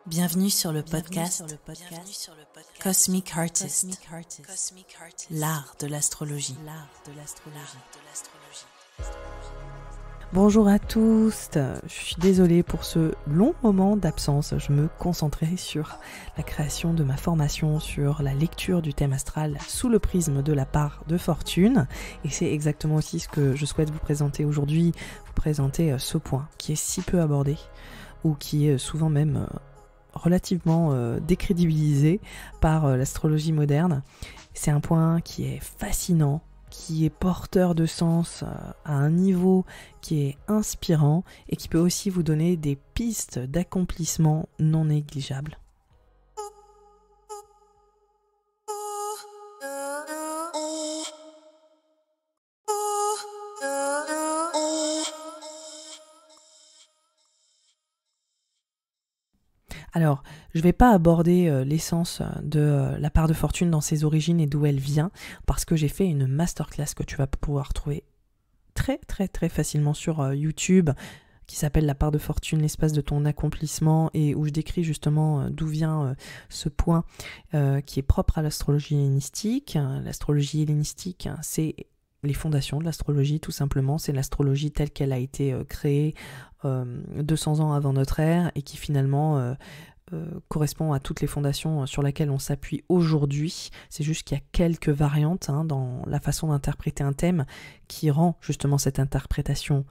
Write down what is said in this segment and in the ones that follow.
Bienvenue sur le podcast Cosmic Artist, l'art de l'astrologie. Bonjour à tous, je suis désolée pour ce long moment d'absence. Je me concentrais sur la création de ma formation sur la lecture du thème astral sous le prisme de la part de fortune. Et c'est exactement aussi ce que je souhaite vous présenter aujourd'hui, vous présenter ce point qui est si peu abordé ou qui est souvent même relativement décrédibilisé par l'astrologie moderne. C'est un point qui est fascinant, qui est porteur de sens à un niveau qui est inspirant et qui peut aussi vous donner des pistes d'accomplissement non négligeables. Alors, je ne vais pas aborder l'essence de la part de fortune dans ses origines et d'où elle vient, parce que j'ai fait une masterclass que tu vas pouvoir trouver très facilement sur YouTube, qui s'appelle La part de fortune, l'espace de ton accomplissement, et où je décris justement d'où vient ce point qui est propre à l'astrologie hellénistique. L'astrologie hellénistique, c'est les fondations de l'astrologie, tout simplement. C'est l'astrologie telle qu'elle a été créée 200 ans avant notre ère et qui finalement correspond à toutes les fondations sur lesquelles on s'appuie aujourd'hui. C'est juste qu'il y a quelques variantes dans la façon d'interpréter un thème qui rend justement cette interprétation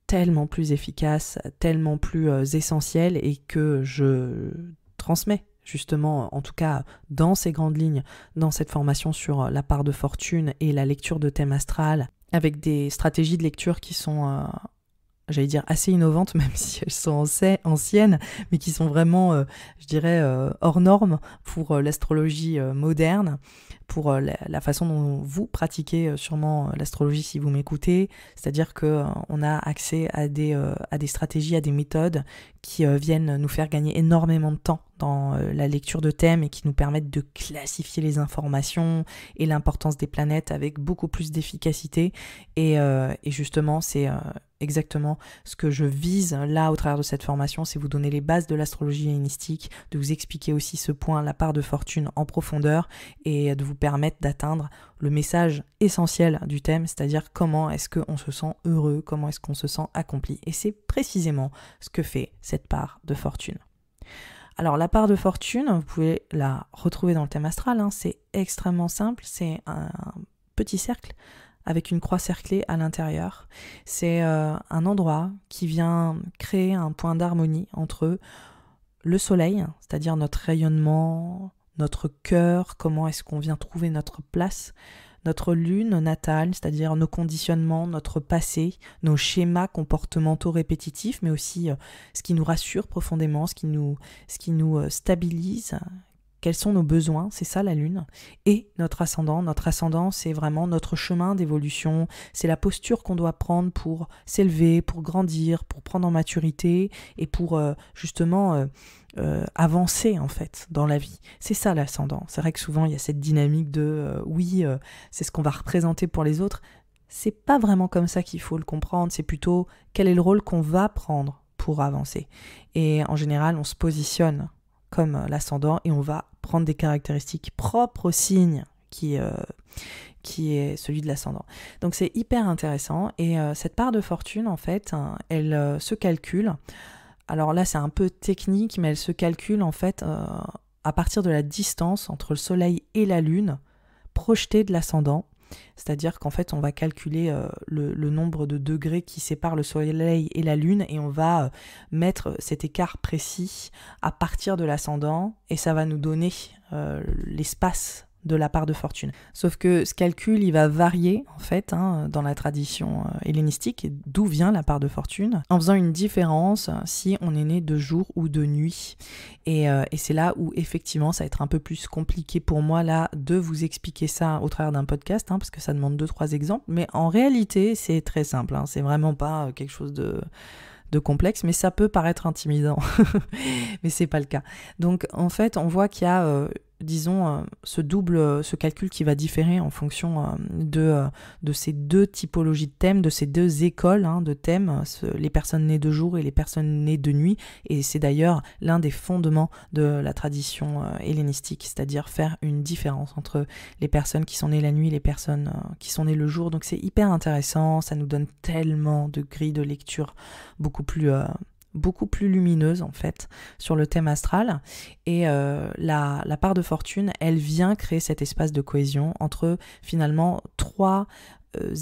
tellement plus efficace, tellement plus essentielle, et que je transmets justement, en tout cas dans ces grandes lignes, dans cette formation sur la part de fortune et la lecture de thème astral, avec des stratégies de lecture qui sont j'allais dire assez innovantes, même si elles sont anciennes, mais qui sont vraiment, je dirais, hors normes pour l'astrologie moderne, pour la façon dont vous pratiquez sûrement l'astrologie si vous m'écoutez. C'est-à-dire qu'on a accès à des stratégies, à des méthodes qui viennent nous faire gagner énormément de temps dans la lecture de thèmes et qui nous permettent de classifier les informations et l'importance des planètes avec beaucoup plus d'efficacité. Et justement, c'est exactement ce que je vise là au travers de cette formation, c'est vous donner les bases de l'astrologie hellénistique, de vous expliquer aussi ce point, la part de fortune en profondeur, et de vous permettre d'atteindre le message essentiel du thème, c'est-à-dire comment est-ce qu'on se sent heureux, comment est-ce qu'on se sent accompli. Et c'est précisément ce que fait cette part de fortune. Alors la part de fortune, vous pouvez la retrouver dans le thème astral, c'est extrêmement simple, c'est un petit cercle avec une croix cerclée à l'intérieur. C'est un endroit qui vient créer un point d'harmonie entre le soleil, c'est-à-dire notre rayonnement, notre cœur, comment est-ce qu'on vient trouver notre place, notre lune natale, c'est-à-dire nos conditionnements, notre passé, nos schémas comportementaux répétitifs, mais aussi ce qui nous rassure profondément, ce qui nous stabilise. Quels sont nos besoins, c'est ça la lune, et notre ascendant. Notre ascendant, c'est vraiment notre chemin d'évolution, c'est la posture qu'on doit prendre pour s'élever, pour grandir, pour prendre en maturité et pour justement avancer en fait dans la vie. C'est ça l'ascendant. C'est vrai que souvent il y a cette dynamique de c'est ce qu'on va représenter pour les autres. C'est pas vraiment comme ça qu'il faut le comprendre, c'est plutôt quel est le rôle qu'on va prendre pour avancer. Et en général, on se positionne comme l'ascendant et on va prendre des caractéristiques propres au signe qui est celui de l'ascendant. Donc c'est hyper intéressant, et cette part de fortune en fait, elle se calcule. Alors là c'est un peu technique, mais elle se calcule en fait à partir de la distance entre le soleil et la lune projetée de l'ascendant. C'est-à-dire qu'en fait on va calculer le nombre de degrés qui séparent le soleil et la lune, et on va mettre cet écart précis à partir de l'ascendant, et ça va nous donner l'espace de la part de fortune. Sauf que ce calcul, il va varier en fait dans la tradition hellénistique, d'où vient la part de fortune, en faisant une différence si on est né de jour ou de nuit. Et c'est là où effectivement ça va être un peu plus compliqué pour moi là de vous expliquer ça au travers d'un podcast, parce que ça demande 2-3 exemples, mais en réalité c'est très simple, c'est vraiment pas quelque chose de complexe, mais ça peut paraître intimidant, mais c'est pas le cas. Donc en fait on voit qu'il y a disons, ce calcul qui va différer en fonction de ces deux typologies de thèmes, de ces deux écoles de thèmes, les personnes nées de jour et les personnes nées de nuit. Et c'est d'ailleurs l'un des fondements de la tradition hellénistique, c'est-à-dire faire une différence entre les personnes qui sont nées la nuit et les personnes qui sont nées le jour. Donc c'est hyper intéressant, ça nous donne tellement de grilles de lecture beaucoup plus lumineuse en fait sur le thème astral, et la part de fortune, elle vient créer cet espace de cohésion entre finalement trois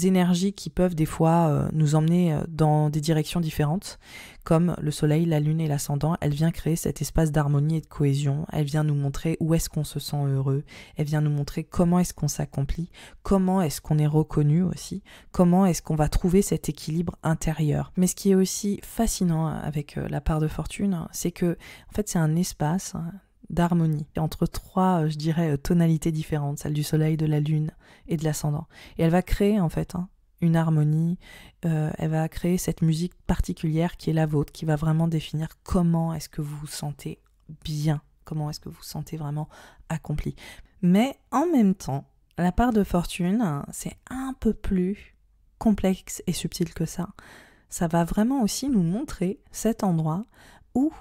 énergies qui peuvent des fois nous emmener dans des directions différentes, comme le soleil, la lune et l'ascendant. Elle vient créer cet espace d'harmonie et de cohésion, elle vient nous montrer où est-ce qu'on se sent heureux, elle vient nous montrer comment est-ce qu'on s'accomplit, comment est-ce qu'on est reconnu aussi, comment est-ce qu'on va trouver cet équilibre intérieur. Mais ce qui est aussi fascinant avec la part de fortune, c'est que en fait c'est un espace d'harmonie entre trois, je dirais, tonalités différentes, celle du soleil, de la lune et de l'ascendant. Et elle va créer en fait une harmonie, elle va créer cette musique particulière qui est la vôtre, qui va vraiment définir comment est-ce que vous vous sentez bien, comment est-ce que vous vous sentez vraiment accompli. Mais en même temps, la part de fortune, c'est un peu plus complexe et subtil que ça. Ça va vraiment aussi nous montrer cet endroit où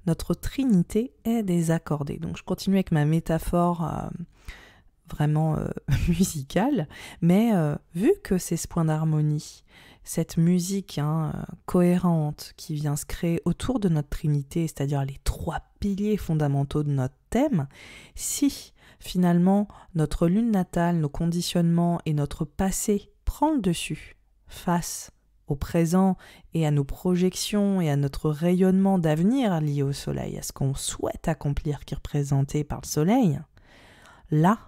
notre trinité est désaccordée. Donc je continue avec ma métaphore vraiment musicale, mais vu que c'est ce point d'harmonie, cette musique cohérente qui vient se créer autour de notre trinité, c'est-à-dire les trois piliers fondamentaux de notre thème, si finalement notre lune natale, nos conditionnements et notre passé prend le dessus face au présent et à nos projections et à notre rayonnement d'avenir lié au soleil, à ce qu'on souhaite accomplir qui est représenté par le soleil, là,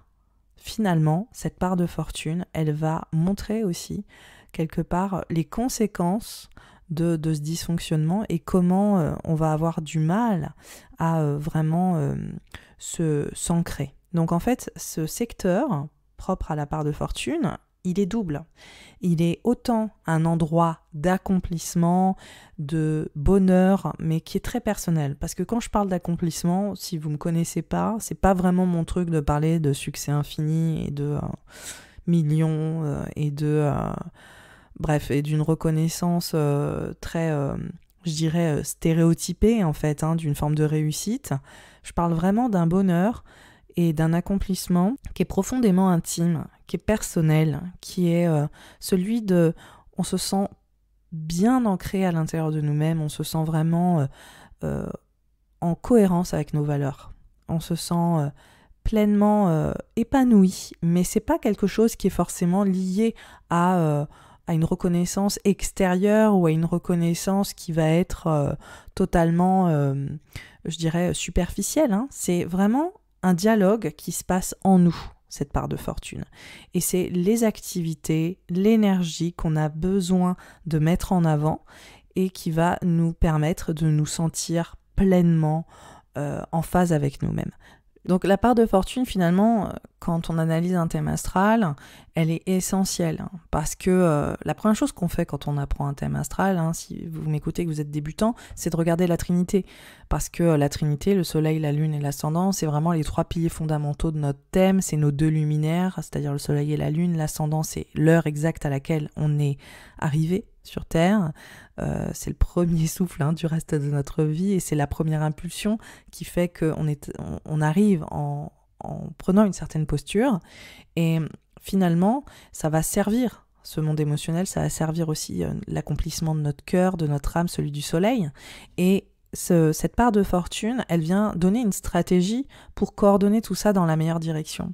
finalement, cette part de fortune, elle va montrer aussi quelque part les conséquences de ce dysfonctionnement et comment on va avoir du mal à vraiment s'ancrer. Donc en fait, ce secteur propre à la part de fortune, il est double. Il est autant un endroit d'accomplissement, de bonheur, mais qui est très personnel. Parce que quand je parle d'accomplissement, si vous ne me connaissez pas, c'est pas vraiment mon truc de parler de succès infini et de millions et de... bref, et d'une reconnaissance très, je dirais, stéréotypée en fait, d'une forme de réussite. Je parle vraiment d'un bonheur et d'un accomplissement qui est profondément intime, qui est personnel, qui est celui de... On se sent bien ancré à l'intérieur de nous-mêmes, on se sent vraiment en cohérence avec nos valeurs. On se sent pleinement épanoui, mais c'est pas quelque chose qui est forcément lié à une reconnaissance extérieure ou à une reconnaissance qui va être totalement, je dirais, superficielle. C'est vraiment un dialogue qui se passe en nous, cette part de fortune. Et c'est les activités, l'énergie qu'on a besoin de mettre en avant et qui va nous permettre de nous sentir pleinement en phase avec nous-mêmes. Donc la part de fortune, finalement, quand on analyse un thème astral, elle est essentielle, parce que la première chose qu'on fait quand on apprend un thème astral, si vous m'écoutez que vous êtes débutant, c'est de regarder la Trinité, parce que la Trinité, le soleil, la lune et l'ascendant, c'est vraiment les trois piliers fondamentaux de notre thème, c'est nos deux luminaires, c'est-à-dire le soleil et la lune. L'ascendant, c'est l'heure exacte à laquelle on est arrivé sur Terre, c'est le premier souffle du reste de notre vie, et c'est la première impulsion qui fait qu'on arrive en prenant une certaine posture, et finalement ça va servir ce monde émotionnel, ça va servir aussi l'accomplissement de notre cœur, de notre âme, celui du soleil, et cette part de fortune, elle vient donner une stratégie pour coordonner tout ça dans la meilleure direction.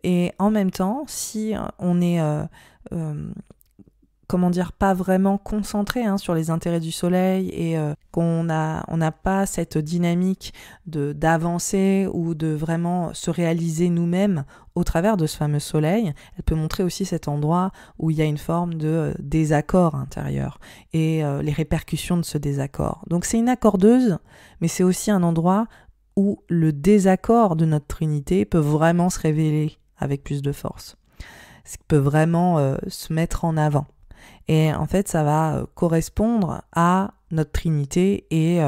Et en même temps, si on est pas vraiment concentré sur les intérêts du soleil et qu'on n'a pas cette dynamique d'avancer ou de vraiment se réaliser nous-mêmes au travers de ce fameux soleil, elle peut montrer aussi cet endroit où il y a une forme de désaccord intérieur et les répercussions de ce désaccord. Donc c'est une accordeuse, mais c'est aussi un endroit où le désaccord de notre trinité peut vraiment se révéler avec plus de force. Ça peut vraiment se mettre en avant. Et en fait, ça va correspondre à notre trinité et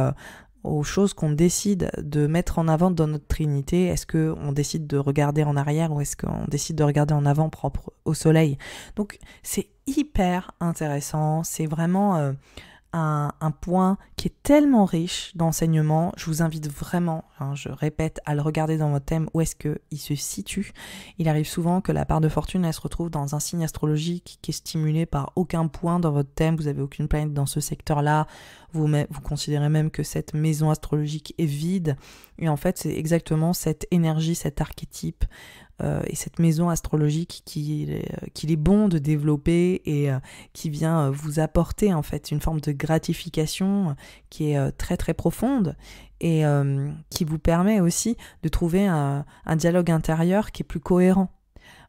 aux choses qu'on décide de mettre en avant dans notre trinité. Est-ce qu'on décide de regarder en arrière ou est-ce qu'on décide de regarder en avant propre au soleil? Donc c'est hyper intéressant, c'est vraiment un point qui est tellement riche d'enseignements. Je vous invite vraiment, je répète, à le regarder dans votre thème, où est-ce qu'il se situe. Il arrive souvent que la part de fortune, elle se retrouve dans un signe astrologique qui est stimulé par aucun point dans votre thème, vous n'avez aucune planète dans ce secteur-là, vous considérez même que cette maison astrologique est vide, et en fait c'est exactement cette énergie, cet archétype, et cette maison astrologique qu'il est bon de développer et qui vient vous apporter en fait une forme de gratification qui est très très profonde et qui vous permet aussi de trouver un dialogue intérieur qui est plus cohérent.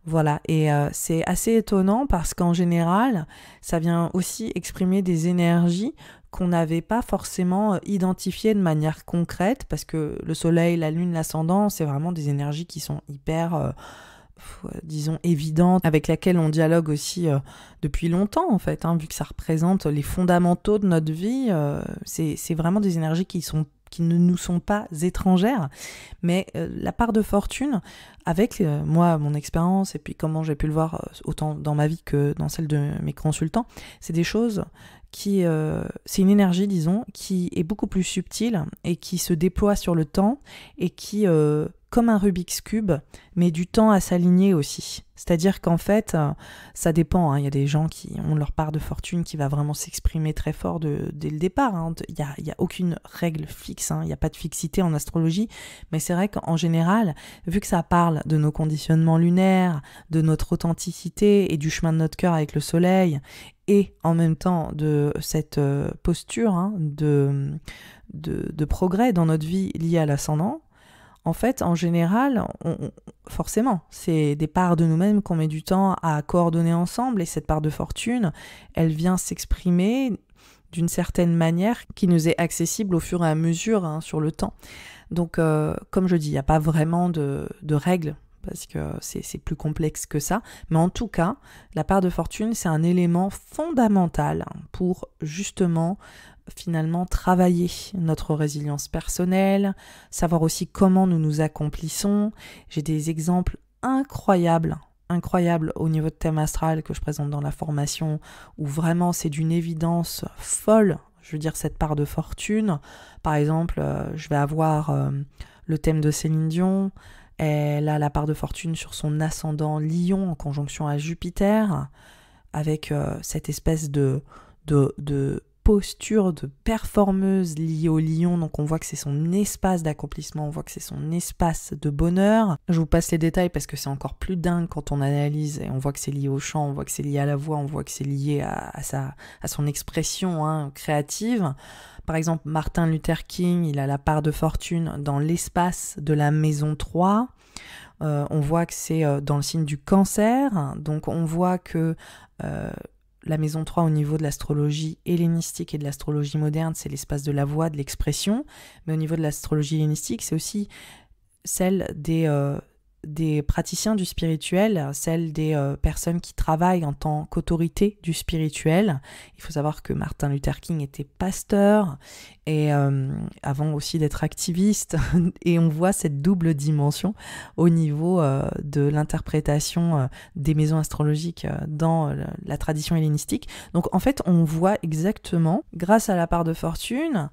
Voilà, et c'est assez étonnant parce qu'en général, ça vient aussi exprimer des énergies qu'on n'avait pas forcément identifiées de manière concrète, parce que le soleil, la lune, l'ascendant, c'est vraiment des énergies qui sont hyper, disons, évidentes, avec lesquelles on dialogue aussi depuis longtemps, en fait, vu que ça représente les fondamentaux de notre vie. C'est vraiment des énergies qui ne nous sont pas étrangères, mais la part de fortune, avec moi, mon expérience, et puis comment j'ai pu le voir autant dans ma vie que dans celle de mes consultants, c'est des choses c'est une énergie, disons, qui est beaucoup plus subtile et qui se déploie sur le temps et qui, comme un Rubik's Cube, met du temps à s'aligner aussi. C'est-à-dire qu'en fait, ça dépend. Il y a des gens qui ont leur part de fortune qui va vraiment s'exprimer très fort dès le départ. Il y a aucune règle fixe, il n'y a pas de fixité en astrologie. Mais c'est vrai qu'en général, vu que ça parle de nos conditionnements lunaires, de notre authenticité et du chemin de notre cœur avec le soleil, et en même temps de cette posture de progrès dans notre vie liée à l'ascendant, en fait, en général, forcément, c'est des parts de nous-mêmes qu'on met du temps à coordonner ensemble, et cette part de fortune, elle vient s'exprimer d'une certaine manière qui nous est accessible au fur et à mesure sur le temps. Donc, comme je dis, il n'y a pas vraiment de règles, parce que c'est plus complexe que ça. Mais en tout cas, la part de fortune, c'est un élément fondamental pour justement, finalement, travailler notre résilience personnelle, savoir aussi comment nous nous accomplissons. J'ai des exemples incroyables au niveau de thème astral que je présente dans la formation, où vraiment c'est d'une évidence folle, je veux dire, cette part de fortune. Par exemple, je vais avoir le thème de Céline Dion. Elle a la part de fortune sur son ascendant Lion en conjonction à Jupiter, avec cette espèce de posture de performeuse liée au Lion. Donc on voit que c'est son espace d'accomplissement, on voit que c'est son espace de bonheur. Je vous passe les détails parce que c'est encore plus dingue quand on analyse, et on voit que c'est lié au chant, on voit que c'est lié à la voix, on voit que c'est lié à son expression créative. Par exemple, Martin Luther King, il a la part de fortune dans l'espace de la maison 3. On voit que c'est dans le signe du Cancer. Donc on voit que la maison 3 au niveau de l'astrologie hellénistique et de l'astrologie moderne, c'est l'espace de la voix, de l'expression. Mais au niveau de l'astrologie hellénistique, c'est aussi celle des praticiens du spirituel, celle des personnes qui travaillent en tant qu'autorité du spirituel. Il faut savoir que Martin Luther King était pasteur et avant aussi d'être activiste, et on voit cette double dimension au niveau de l'interprétation des maisons astrologiques dans la tradition hellénistique. Donc en fait, on voit exactement, grâce à la part de fortune,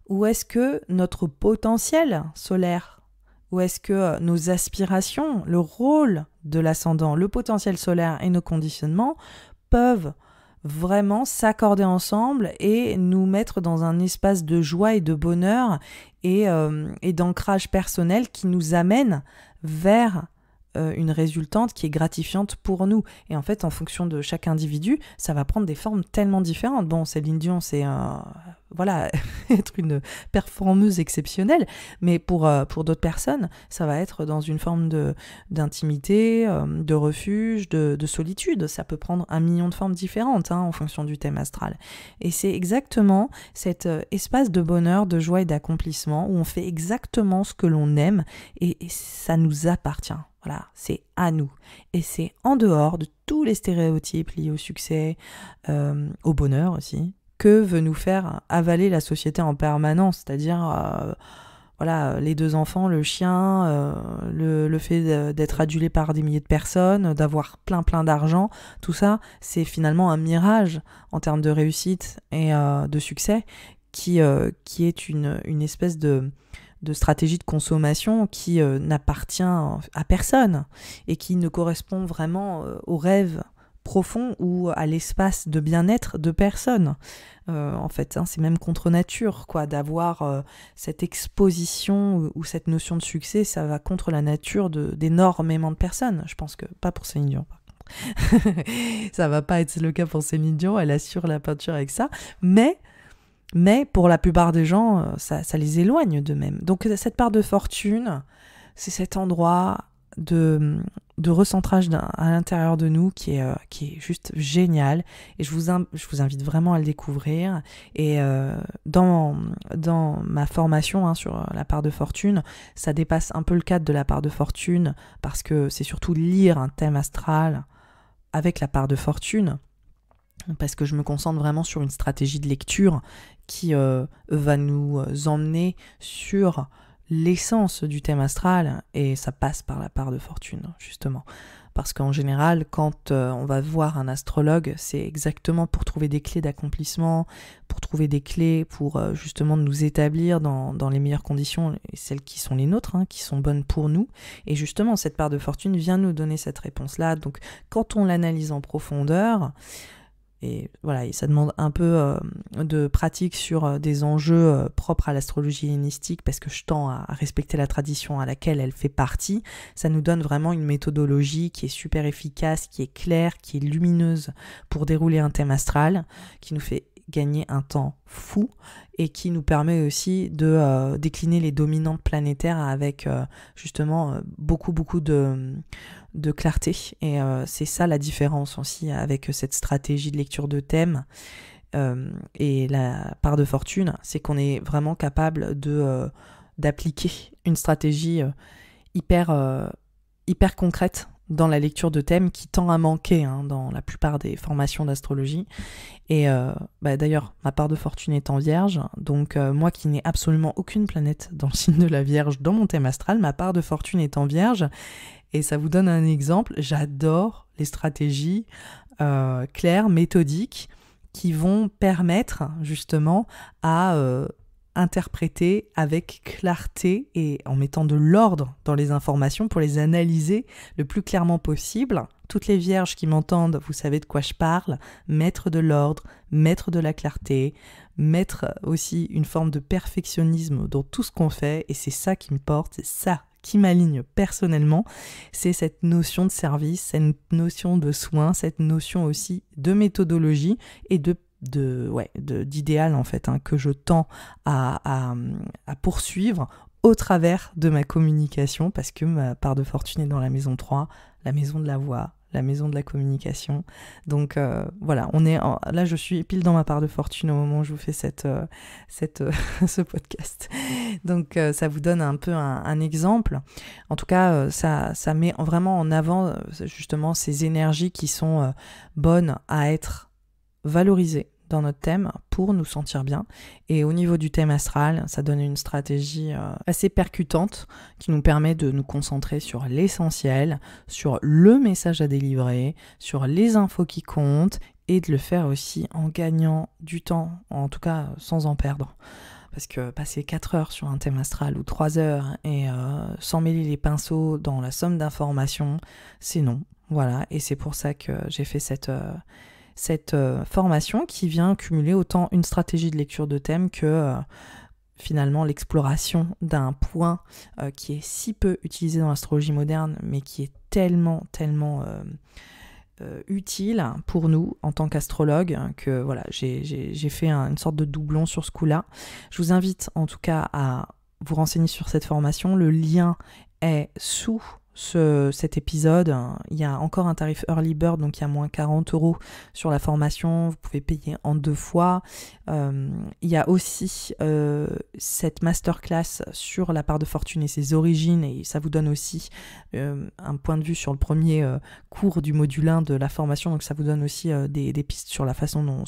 où est-ce que notre potentiel solaire, où est-ce que nos aspirations, le rôle de l'ascendant, le potentiel solaire et nos conditionnements peuvent vraiment s'accorder ensemble et nous mettre dans un espace de joie et de bonheur et d'ancrage personnel qui nous amène vers une résultante qui est gratifiante pour nous. Et en fait, en fonction de chaque individu, ça va prendre des formes tellement différentes. Bon, Céline Dion, c'est être une performeuse exceptionnelle, mais pour d'autres personnes, ça va être dans une forme d'intimité, de refuge, de solitude. Ça peut prendre 1 million de formes différentes en fonction du thème astral. Et c'est exactement cet espace de bonheur, de joie et d'accomplissement où on fait exactement ce que l'on aime et ça nous appartient. Voilà, c'est à nous. Et c'est en dehors de tous les stéréotypes liés au succès, au bonheur aussi, que veut nous faire avaler la société en permanence, c'est-à-dire voilà, les 2 enfants, le chien, le fait d'être adulé par des milliers de personnes, d'avoir plein d'argent, tout ça, c'est finalement un mirage en termes de réussite et de succès qui est une espèce de stratégie de consommation qui n'appartient à personne et qui ne correspond vraiment au rêve profond ou à l'espace de bien-être de personne. En fait, c'est même contre nature, quoi, d'avoir cette exposition ou cette notion de succès, ça va contre la nature d'énormément de personnes. Je pense que pas pour Céline Dion, par contre. Ça va pas être le cas pour Céline Dion, elle assure la peinture avec ça, mais pour la plupart des gens, ça les éloigne d'eux-mêmes. Donc cette part de fortune, c'est cet endroit de recentrage à l'intérieur de nous qui est juste génial, et je vous invite vraiment à le découvrir. Et dans ma formation sur la part de fortune, ça dépasse un peu le cadre de la part de fortune, parce que c'est surtout lire un thème astral avec la part de fortune, parce que je me concentre vraiment sur une stratégie de lecture qui va nous emmener sur l'essence du thème astral, et ça passe par la part de fortune, justement. Parce qu'en général, quand on va voir un astrologue, c'est exactement pour trouver des clés d'accomplissement, pour trouver des clés pour justement nous établir dans les meilleures conditions, et celles qui sont les nôtres, qui sont bonnes pour nous. Et justement, cette part de fortune vient nous donner cette réponse-là. Donc, quand on l'analyse en profondeur, et voilà, et ça demande un peu de pratique sur des enjeux propres à l'astrologie hellénistique, parce que je tends à respecter la tradition à laquelle elle fait partie. Ça nous donne vraiment une méthodologie qui est super efficace, qui est claire, qui est lumineuse pour dérouler un thème astral, qui nous fait gagner un temps fou et qui nous permet aussi de décliner les dominantes planétaires avec justement beaucoup de clarté. Et c'est ça la différence aussi avec cette stratégie de lecture de thème et la part de fortune, c'est qu'on est vraiment capable d'appliquer une stratégie hyper concrète dans la lecture de thèmes qui tend à manquer dans la plupart des formations d'astrologie. Et d'ailleurs, ma part de fortune est en Vierge, donc moi qui n'ai absolument aucune planète dans le signe de la Vierge dans mon thème astral, ma part de fortune est en Vierge. Et ça vous donne un exemple, j'adore les stratégies claires, méthodiques, qui vont permettre justement à interpréter avec clarté et en mettant de l'ordre dans les informations pour les analyser le plus clairement possible. Toutes les vierges qui m'entendent, vous savez de quoi je parle, mettre de l'ordre, mettre de la clarté, mettre aussi une forme de perfectionnisme dans tout ce qu'on fait, et c'est ça qui me porte, c'est ça qui m'aligne personnellement, c'est cette notion de service, cette notion de soin, cette notion aussi de méthodologie et d'idéal en fait, que je tends à poursuivre au travers de ma communication, parce que ma part de fortune est dans la maison 3, la maison de la voix, la maison de la communication. Donc voilà, là je suis pile dans ma part de fortune au moment où je vous fais ce podcast. Donc ça vous donne un peu un exemple. En tout cas, ça met vraiment en avant justement ces énergies qui sont bonnes à être valorisées dans notre thème pour nous sentir bien. Et au niveau du thème astral, ça donne une stratégie assez percutante qui nous permet de nous concentrer sur l'essentiel, sur le message à délivrer, sur les infos qui comptent, et de le faire aussi en gagnant du temps, en tout cas sans en perdre. Parce que passer 4 heures sur un thème astral ou 3 heures et sans mêler les pinceaux dans la somme d'informations, c'est non. Voilà, et c'est pour ça que j'ai fait cette formation qui vient cumuler autant une stratégie de lecture de thème que finalement l'exploration d'un point qui est si peu utilisé dans l'astrologie moderne, mais qui est tellement utile pour nous en tant qu'astrologue, que voilà, j'ai fait une sorte de doublon sur ce coup-là. Je vous invite en tout cas à vous renseigner sur cette formation. Le lien est sous cet épisode. Il y a encore un tarif Early Bird, donc il y a moins 40 € sur la formation, vous pouvez payer en 2 fois. Il y a aussi cette masterclass sur la part de fortune et ses origines, et ça vous donne aussi un point de vue sur le premier cours du module 1 de la formation, donc ça vous donne aussi des pistes sur la façon dont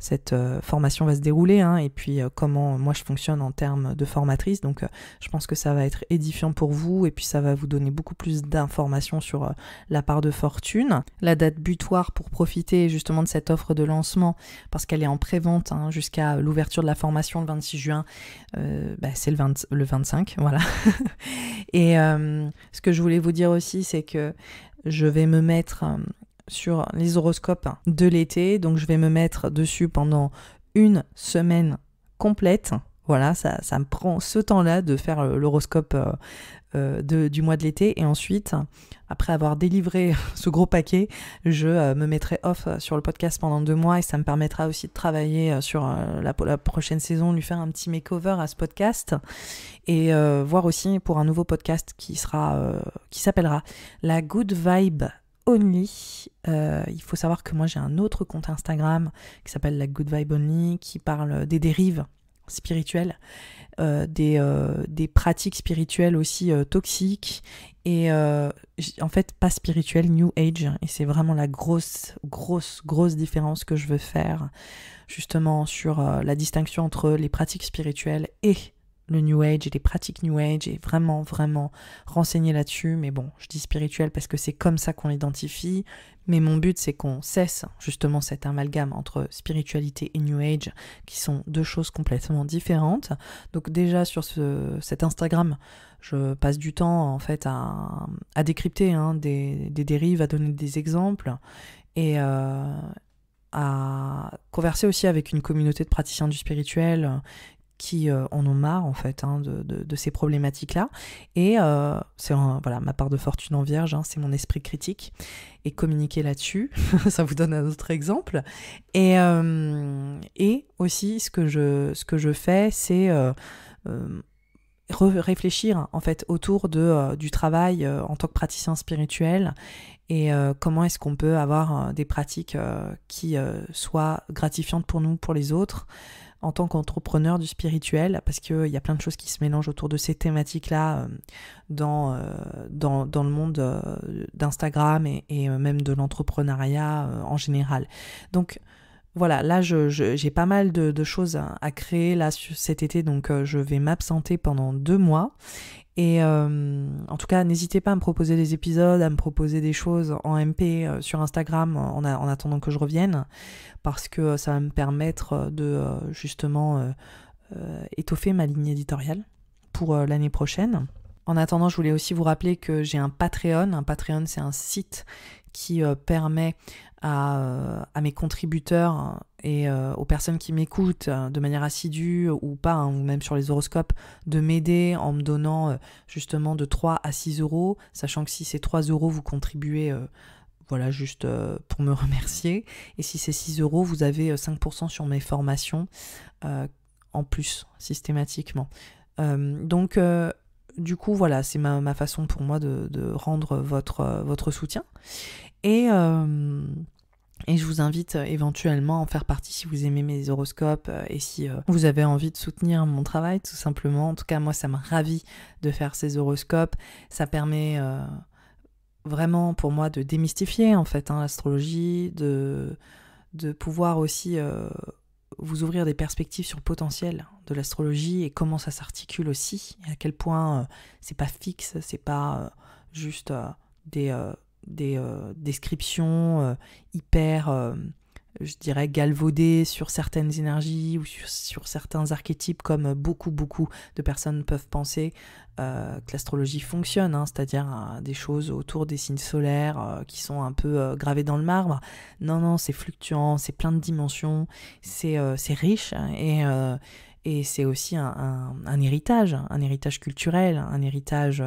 cette formation va se dérouler, hein, et puis comment moi je fonctionne en termes de formatrice. Donc je pense que ça va être édifiant pour vous, et puis ça va vous donner beaucoup plus d'informations sur la part de fortune. La date butoir pour profiter justement de cette offre de lancement, parce qu'elle est en pré-vente, hein, jusqu'à l'ouverture de la formation le 26 juin, c'est le 25, voilà. Et ce que je voulais vous dire aussi, c'est que je vais me mettre sur les horoscopes de l'été, donc je vais me mettre dessus pendant une semaine complète. Voilà, ça me prend ce temps-là de faire l'horoscope du mois de l'été, et ensuite, après avoir délivré ce gros paquet, je me mettrai off sur le podcast pendant 2 mois, et ça me permettra aussi de travailler sur la prochaine saison, lui faire un petit makeover à ce podcast, et voir aussi pour un nouveau podcast qui s'appellera La Good Vibe Only. Il faut savoir que moi j'ai un autre compte Instagram qui s'appelle La Good Vibe Only, qui parle des dérives spirituelles, des pratiques spirituelles aussi toxiques, et en fait pas spirituelles, New Age, et c'est vraiment la grosse différence que je veux faire justement sur la distinction entre les pratiques spirituelles et le New Age et les pratiques New Age, et vraiment renseigner là-dessus. Mais bon, je dis spirituel parce que c'est comme ça qu'on l'identifie, mais mon but c'est qu'on cesse justement cet amalgame entre spiritualité et New Age, qui sont 2 choses complètement différentes. Donc déjà sur cet Instagram, je passe du temps en fait à décrypter des dérives, à donner des exemples, et à converser aussi avec une communauté de praticiens du spirituel qui en ont marre en fait de ces problématiques-là. Et c'est ma part de fortune en vierge, c'est mon esprit critique, et communiquer là-dessus, ça vous donne un autre exemple. Et aussi ce que je fais, c'est réfléchir en fait autour du travail en tant que praticien spirituel, et comment est-ce qu'on peut avoir des pratiques qui soient gratifiantes pour nous, pour les autres, en tant qu'entrepreneur du spirituel, parce qu'il y a plein de choses qui se mélangent autour de ces thématiques-là dans le monde d'Instagram, et même de l'entrepreneuriat en général. Donc voilà, là j'ai pas mal de choses à créer là cet été, donc je vais m'absenter pendant 2 mois. Et en tout cas, n'hésitez pas à me proposer des épisodes, à me proposer des choses en MP sur Instagram en attendant que je revienne, parce que ça va me permettre de justement étoffer ma ligne éditoriale pour l'année prochaine. En attendant, je voulais aussi vous rappeler que j'ai un Patreon. Un Patreon, c'est un site qui permet à mes contributeurs et aux personnes qui m'écoutent de manière assidue ou pas, ou même sur les horoscopes, de m'aider en me donnant justement de 3 à 6 euros, sachant que si c'est 3 euros, vous contribuez juste pour me remercier, et si c'est 6 euros, vous avez 5% sur mes formations en plus, systématiquement. Donc du coup, voilà, c'est ma façon pour moi de rendre votre soutien. Et je vous invite éventuellement à en faire partie si vous aimez mes horoscopes, et si vous avez envie de soutenir mon travail, tout simplement. En tout cas, moi, ça me ravit de faire ces horoscopes. Ça permet vraiment pour moi de démystifier en fait l'astrologie, de pouvoir aussi vous ouvrir des perspectives sur le potentiel de l'astrologie et comment ça s'articule aussi, et à quel point c'est pas fixe, c'est pas juste des descriptions hyper, je dirais, galvaudées sur certaines énergies ou sur certains archétypes, comme beaucoup de personnes peuvent penser que l'astrologie fonctionne, c'est-à-dire des choses autour des signes solaires qui sont un peu gravées dans le marbre. Non, c'est fluctuant, c'est plein de dimensions, c'est riche, et c'est aussi un héritage culturel, un héritage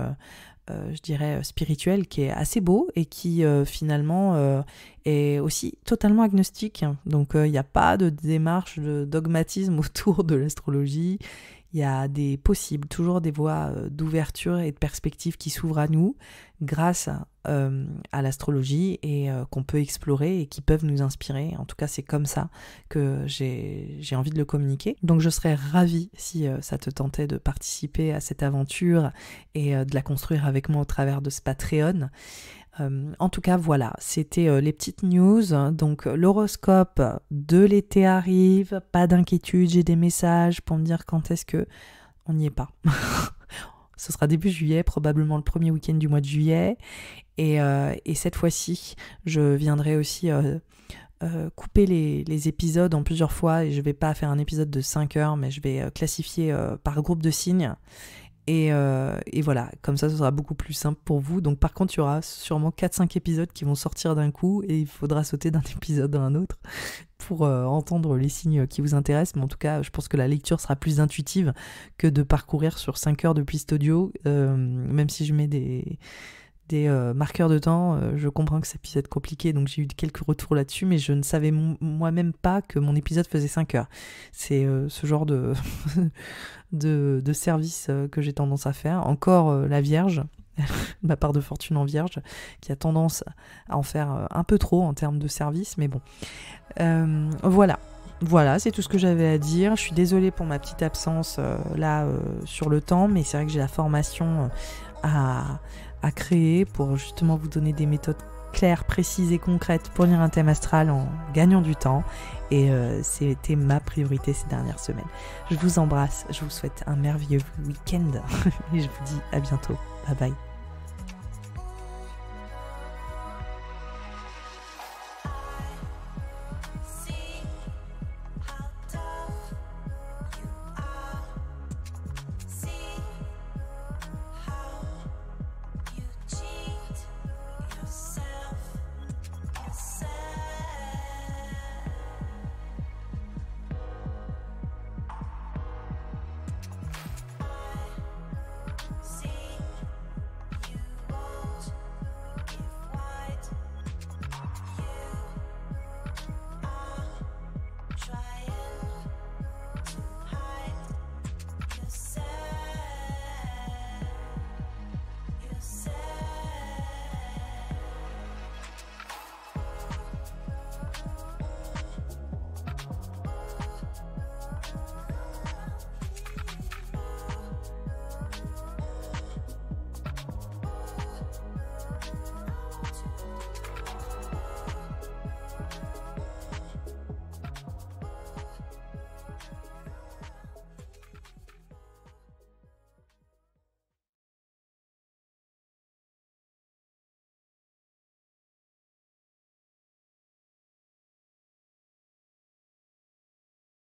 je dirais spirituel, qui est assez beau, et qui finalement est aussi totalement agnostique. Donc il n'y a pas de démarche de dogmatisme autour de l'astrologie. Il y a des possibles, toujours des voies d'ouverture et de perspective qui s'ouvrent à nous grâce à l'astrologie, et qu'on peut explorer et qui peuvent nous inspirer. En tout cas, c'est comme ça que j'ai envie de le communiquer. Donc je serais ravie si ça te tentait de participer à cette aventure et de la construire avec moi au travers de ce Patreon. En tout cas, voilà, c'était les petites news. Donc, l'horoscope de l'été arrive. Pas d'inquiétude, j'ai des messages pour me dire quand est-ce que on n'y est pas. Ce sera début juillet, probablement le premier week-end du mois de juillet. Et cette fois-ci, je viendrai aussi couper les épisodes en plusieurs fois. Et je vais pas faire un épisode de 5 heures, mais je vais classifier par groupe de signes. Et voilà, comme ça, ce sera beaucoup plus simple pour vous. Donc par contre, il y aura sûrement 4-5 épisodes qui vont sortir d'un coup et il faudra sauter d'un épisode à un autre pour entendre les signes qui vous intéressent. Mais en tout cas, je pense que la lecture sera plus intuitive que de parcourir sur 5 heures de piste audio. Même si je mets des marqueurs de temps, je comprends que ça puisse être compliqué, donc j'ai eu quelques retours là-dessus, mais je ne savais moi-même pas que mon épisode faisait 5 heures. C'est ce genre de, de service que j'ai tendance à faire. Encore la Vierge, ma part de fortune en Vierge, qui a tendance à en faire un peu trop en termes de service, mais bon. Voilà, c'est tout ce que j'avais à dire. Je suis désolée pour ma petite absence sur le temps, mais c'est vrai que j'ai la formation à créer pour justement vous donner des méthodes claires, précises et concrètes pour lire un thème astral en gagnant du temps. Et c'était ma priorité ces dernières semaines. Je vous embrasse, je vous souhaite un merveilleux week-end et je vous dis à bientôt. Bye bye.